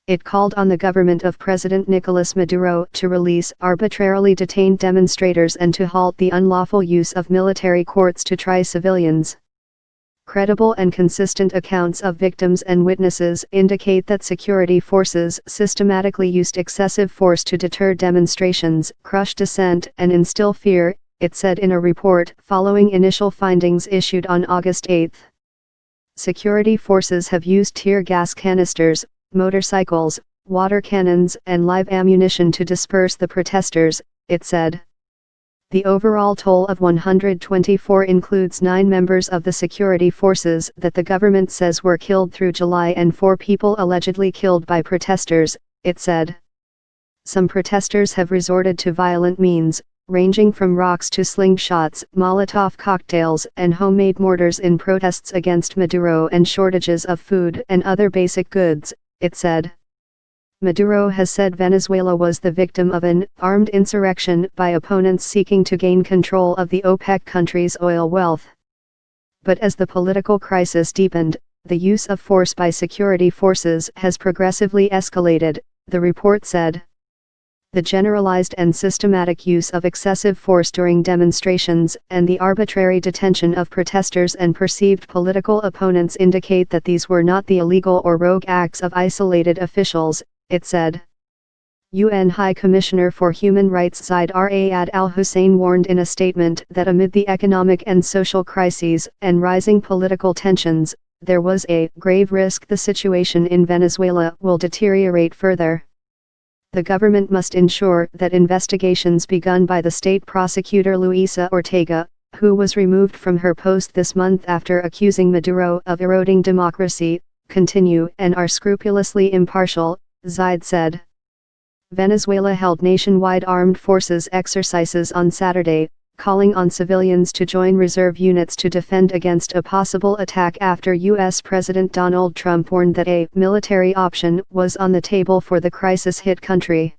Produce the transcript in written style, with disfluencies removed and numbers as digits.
it called on the government of President Nicolas Maduro to release arbitrarily detained demonstrators and to halt the unlawful use of military courts to try civilians. Credible and consistent accounts of victims and witnesses indicate that security forces systematically used excessive force to deter demonstrations, crush dissent, and instill fear, it said in a report following initial findings issued on August 8. Security forces have used tear gas canisters, motorcycles, water cannons, and live ammunition to disperse the protesters, it said. The overall toll of 124 includes 9 members of the security forces that the government says were killed through July and 4 people allegedly killed by protesters, it said. Some protesters have resorted to violent means, ranging from rocks to slingshots, Molotov cocktails, and homemade mortars in protests against Maduro and shortages of food and other basic goods, it said. Maduro has said Venezuela was the victim of an armed insurrection by opponents seeking to gain control of the OPEC country's oil wealth. But as the political crisis deepened, the use of force by security forces has progressively escalated, the report said. The generalized and systematic use of excessive force during demonstrations and the arbitrary detention of protesters and perceived political opponents indicate that these were not the illegal or rogue acts of isolated officials, it said. UN High Commissioner for Human Rights Zaid Ra'ad al-Hussein warned in a statement that amid the economic and social crises and rising political tensions, there was a grave risk the situation in Venezuela will deteriorate further. The government must ensure that investigations begun by the state prosecutor Luisa Ortega, who was removed from her post this month after accusing Maduro of eroding democracy, continue and are scrupulously impartial, Zaid said. Venezuela held nationwide armed forces exercises on Saturday, calling on civilians to join reserve units to defend against a possible attack after U.S. President Donald Trump warned that a military option was on the table for the crisis-hit country.